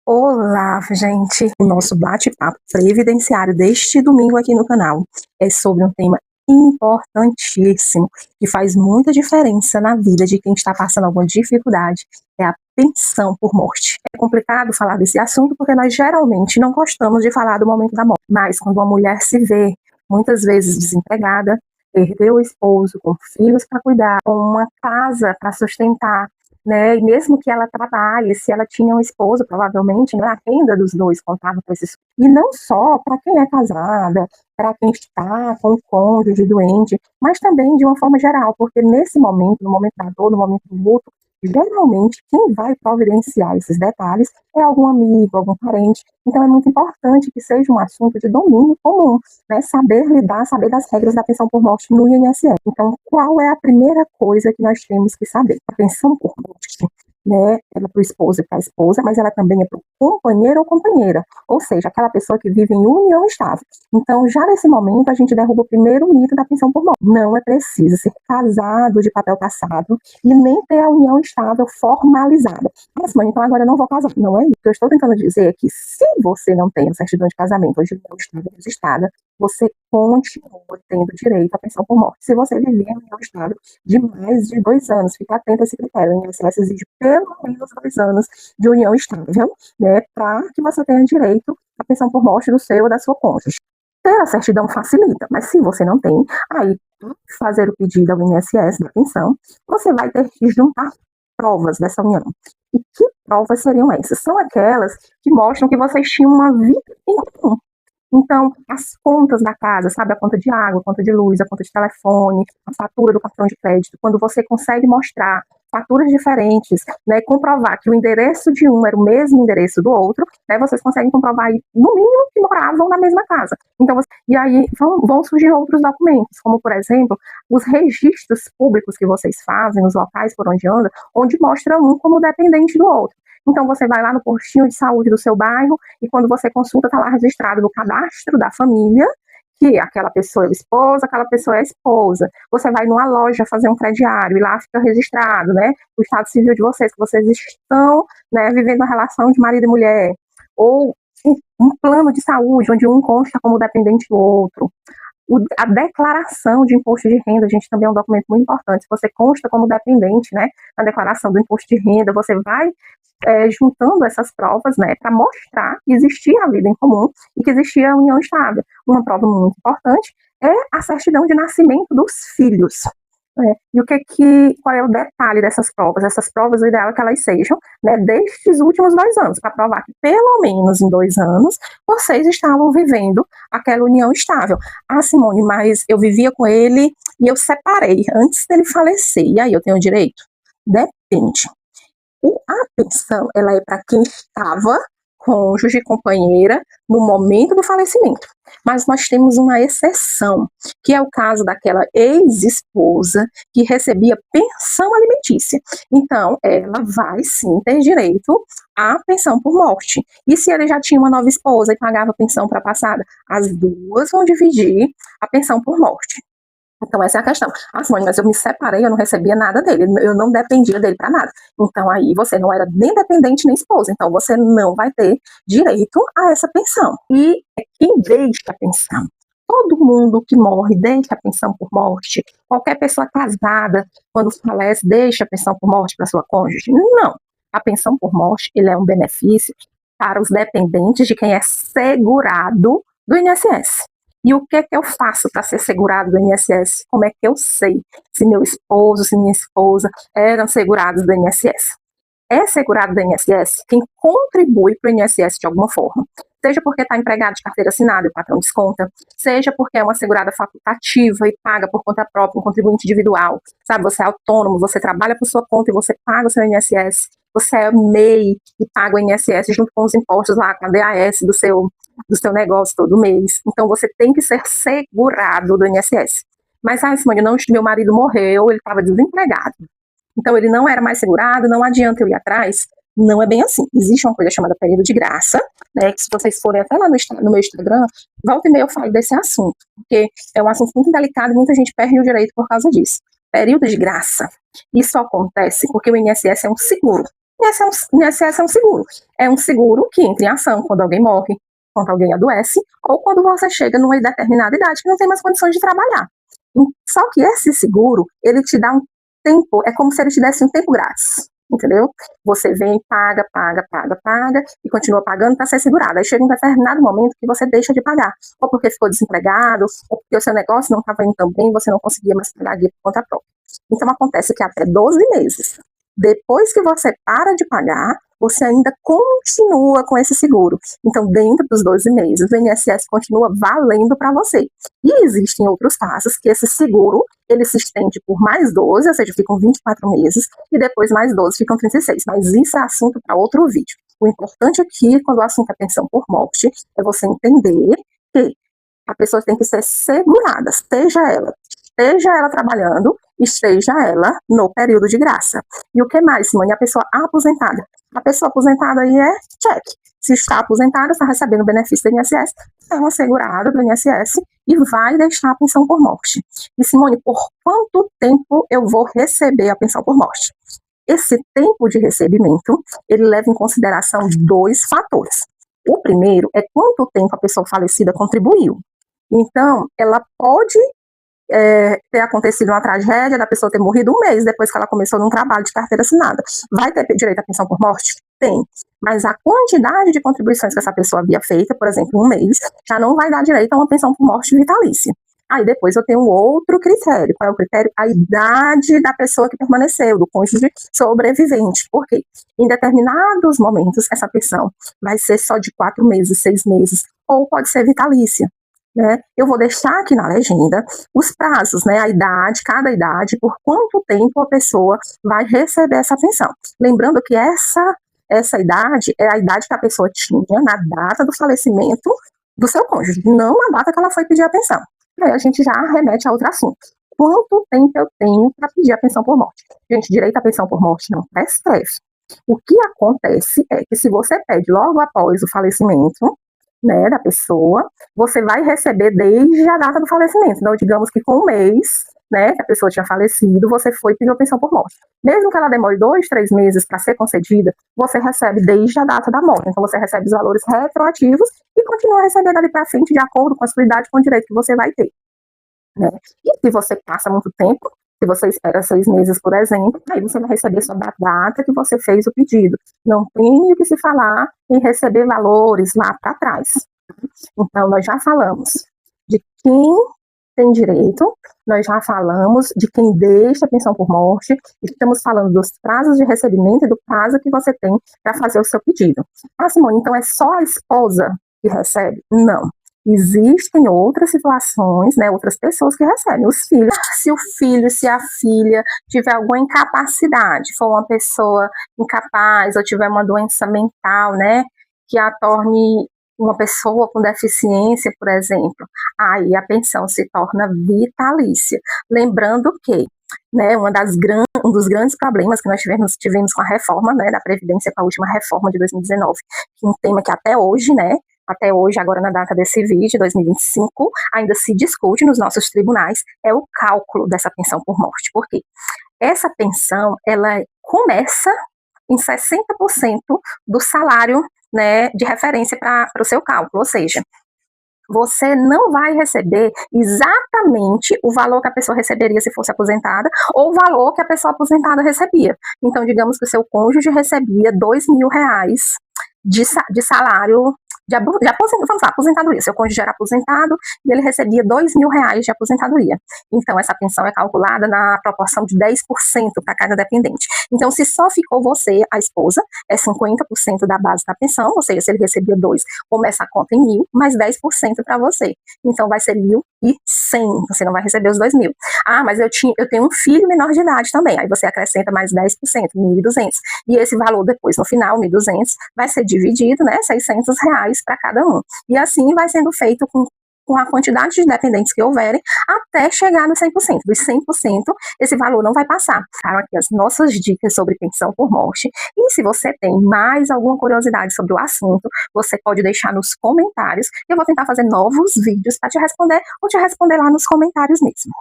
Olá, gente! O nosso bate-papo previdenciário deste domingo aqui no canal é sobre um tema importantíssimo que faz muita diferença na vida de quem está passando alguma dificuldade, é a pensão por morte. É complicado falar desse assunto porque nós geralmente não gostamos de falar do momento da morte, mas quando uma mulher se vê muitas vezes desempregada, perdeu o esposo, com filhos para cuidar, com uma casa para sustentar, né? E mesmo que ela trabalhe, se ela tinha um esposo, provavelmente, né, a renda dos dois contava para esses. E não só para quem é casada, para quem está com o cônjuge doente, mas também de uma forma geral, porque nesse momento, no momento da dor, no momento do luto, geralmente quem vai providenciar esses detalhes é algum amigo, algum parente. Então é muito importante que seja um assunto de domínio comum, né? Saber lidar, saber das regras da pensão por morte no INSS. Então, qual é a primeira coisa que nós temos que saber? A pensão por morte, né? Ela é para o esposo e para a esposa, mas ela também é para o companheiro ou companheira, ou seja, aquela pessoa que vive em união estável. Então, já nesse momento, a gente derruba o primeiro mito da pensão por morte. Não é preciso ser casado de papel passado e nem ter a união estável formalizada. Mas, mãe, então agora eu não vou casar. Não é isso. O que eu estou tentando dizer é que se você não tem a certidão de casamento ou de união estável registrada, você continua tendo direito à pensão por morte. Se você viver em união estável de mais de 2 anos, fica atento a esse critério. O INSS exige pelo menos 2 anos de união estável, né, para que você tenha direito à pensão por morte do seu ou da sua cônjuge. Ter a certidão facilita, mas se você não tem, aí fazer o pedido ao INSS da pensão, você vai ter que juntar provas dessa união. E que provas seriam essas? São aquelas que mostram que vocês tinham uma vida em comum. Então, as contas da casa, sabe, a conta de água, a conta de luz, a conta de telefone, a fatura do cartão de crédito, quando você consegue mostrar faturas diferentes, né, comprovar que o endereço de um era o mesmo endereço do outro, né, vocês conseguem comprovar aí, no mínimo, que moravam na mesma casa. Então, e aí vão surgir outros documentos, como, por exemplo, os registros públicos que vocês fazem, nos locais por onde anda, onde mostra um como dependente do outro. Então, você vai lá no postinho de saúde do seu bairro e quando você consulta, está lá registrado no cadastro da família que aquela pessoa é esposa, aquela pessoa é esposa. Você vai numa loja fazer um crediário e lá fica registrado, né, o estado civil de vocês, que vocês estão, né, vivendo uma relação de marido e mulher. Ou um plano de saúde, onde um consta como dependente do outro. A declaração de imposto de renda, gente, também é um documento muito importante. Se você consta como dependente, né, na declaração do imposto de renda, você vai juntando essas provas, né, para mostrar que existia a vida em comum e que existia a união estável. Uma prova muito importante é a certidão de nascimento dos filhos. E qual é o detalhe dessas provas? Essas provas, o ideal é que elas sejam, né, destes últimos 2 anos, para provar que pelo menos em 2 anos vocês estavam vivendo aquela união estável. Ah, Simone, mas eu vivia com ele e eu separei antes dele falecer. E aí eu tenho direito? Depende. A pensão, ela é para quem estava cônjuge, companheira, no momento do falecimento. Mas nós temos uma exceção, que é o caso daquela ex-esposa que recebia pensão alimentícia. Então, ela vai sim ter direito à pensão por morte. E se ele já tinha uma nova esposa e pagava pensão para a passada, as duas vão dividir a pensão por morte. Então, essa é a questão. Ah, Simone, mas eu me separei, eu não recebia nada dele, eu não dependia dele para nada. Então, aí você não era nem dependente nem esposa, então você não vai ter direito a essa pensão. E quem deixa a pensão? Todo mundo que morre deixa a pensão por morte. Qualquer pessoa casada, quando falece, deixa a pensão por morte para sua cônjuge? Não. A pensão por morte, ele é um benefício para os dependentes de quem é segurado do INSS. E o que é que eu faço para ser segurado do INSS? Como é que eu sei se meu esposo, se minha esposa eram segurados do INSS? É segurado do INSS quem contribui para o INSS de alguma forma. Seja porque está empregado de carteira assinada e o patrão desconta, seja porque é uma segurada facultativa e paga por conta própria, um contribuinte individual. Sabe, você é autônomo, você trabalha por sua conta e você paga o seu INSS. Você é MEI e paga o INSS junto com os impostos lá, com a DAS do seu negócio todo mês. Então, você tem que ser segurado do INSS. Mas, Simone, não, meu marido morreu, ele estava desempregado. Então, ele não era mais segurado, não adianta eu ir atrás. Não é bem assim. Existe uma coisa chamada período de graça, né, que se vocês forem até lá no meu Instagram, volta e meia eu falo desse assunto, porque é um assunto muito delicado e muita gente perde o direito por causa disso. Período de graça. Isso acontece porque o INSS é um seguro. INSS é um seguro. É um seguro que entra em ação quando alguém morre, quando alguém adoece, ou quando você chega numa determinada idade que não tem mais condições de trabalhar. Só que esse seguro, ele te dá um tempo, é como se ele te desse um tempo grátis, entendeu? Você vem, paga, paga, paga, paga, e continua pagando para ser segurado. Aí chega um determinado momento que você deixa de pagar, ou porque ficou desempregado, ou porque o seu negócio não estava indo tão bem, você não conseguia mais pagar a guia por conta própria. Então acontece que até 12 meses depois que você para de pagar, você ainda continua com esse seguro. Então, dentro dos 12 meses, o INSS continua valendo para você. E existem outros casos que esse seguro, ele se estende por mais 12, ou seja, ficam 24 meses, e depois mais 12 ficam 36. Mas isso é assunto para outro vídeo. O importante aqui, quando o assunto é pensão por morte, é você entender que a pessoa tem que ser segurada, esteja ela trabalhando, esteja ela no período de graça. E o que mais, Simone? A pessoa aposentada. A pessoa aposentada aí é check. Se está aposentada, está recebendo benefício do INSS, é uma segurada do INSS e vai deixar a pensão por morte. E, Simone, por quanto tempo eu vou receber a pensão por morte? Esse tempo de recebimento, ele leva em consideração dois fatores. O primeiro é quanto tempo a pessoa falecida contribuiu. Então, ela pode ter acontecido uma tragédia da pessoa ter morrido um mês depois que ela começou num trabalho de carteira assinada. Vai ter direito à pensão por morte? Tem. Mas a quantidade de contribuições que essa pessoa havia feito, por exemplo, um mês, já não vai dar direito a uma pensão por morte vitalícia. Aí depois eu tenho um outro critério. Qual é o critério? A idade da pessoa que permaneceu, do cônjuge sobrevivente. Por quê? Em determinados momentos, essa pensão vai ser só de 4 meses, 6 meses, ou pode ser vitalícia. Né? Eu vou deixar aqui na legenda os prazos, né? A idade, cada idade, por quanto tempo a pessoa vai receber essa pensão. Lembrando que essa idade é a idade que a pessoa tinha na data do falecimento do seu cônjuge, não na data que ela foi pedir a pensão. Aí a gente já remete a outro assunto. Quanto tempo eu tenho para pedir a pensão por morte? Gente, direito à pensão por morte não prescreve. O que acontece é que se você pede logo após o falecimento, né, da pessoa, você vai receber desde a data do falecimento. Então, digamos que com um mês, né, que a pessoa tinha falecido, você foi e pediu a pensão por morte. Mesmo que ela demore 2, 3 meses para ser concedida, você recebe desde a data da morte. Então, você recebe os valores retroativos e continua recebendo ali para frente de acordo com a sua idade, com o direito que você vai ter. Né? E se você passa muito tempo, se você espera 6 meses, por exemplo, aí você vai receber só da data que você fez o pedido. Não tem o que se falar em receber valores lá para trás. Então, nós já falamos de quem tem direito, nós já falamos de quem deixa a pensão por morte, estamos falando dos prazos de recebimento e do prazo que você tem para fazer o seu pedido. Ah, Simone, então é só a esposa que recebe? Não. Existem outras situações, né, outras pessoas que recebem, os filhos. Se o filho, se a filha tiver alguma incapacidade, for uma pessoa incapaz ou tiver uma doença mental, né, que a torne uma pessoa com deficiência, por exemplo, aí a pensão se torna vitalícia. Lembrando que, né, um dos grandes problemas que nós tivemos com a reforma, né, da Previdência, com a última reforma de 2019, que é um tema que até hoje, né, agora na data desse vídeo, 2025, ainda se discute nos nossos tribunais, é o cálculo dessa pensão por morte. Por quê? Essa pensão, ela começa em 60% do salário, né, de referência para o seu cálculo, ou seja, você não vai receber exatamente o valor que a pessoa receberia se fosse aposentada ou o valor que a pessoa aposentada recebia. Então, digamos que o seu cônjuge recebia R$2.000 de salário vamos lá, aposentadoria. Seu cônjuge era aposentado e ele recebia R$2.000 de aposentadoria. Então, essa pensão é calculada na proporção de 10% para cada dependente. Então, se só ficou você, a esposa, é 50% da base da pensão, ou seja, se ele recebia 2, começa a conta em 1.000, mais 10% para você. Então, vai ser 1.100, você não vai receber os 2.000. Ah, mas eu tenho um filho menor de idade também, aí você acrescenta mais 10%, 1.200. E esse valor depois, no final, 1.200, vai ser dividido, né, R$600 para cada um. E assim vai sendo feito com a quantidade de dependentes que houverem, até chegar no 100%. Dos 100%, esse valor não vai passar. Ficaram aqui as nossas dicas sobre pensão por morte. E se você tem mais alguma curiosidade sobre o assunto, você pode deixar nos comentários. Eu vou tentar fazer novos vídeos para te responder, ou te responder lá nos comentários mesmo.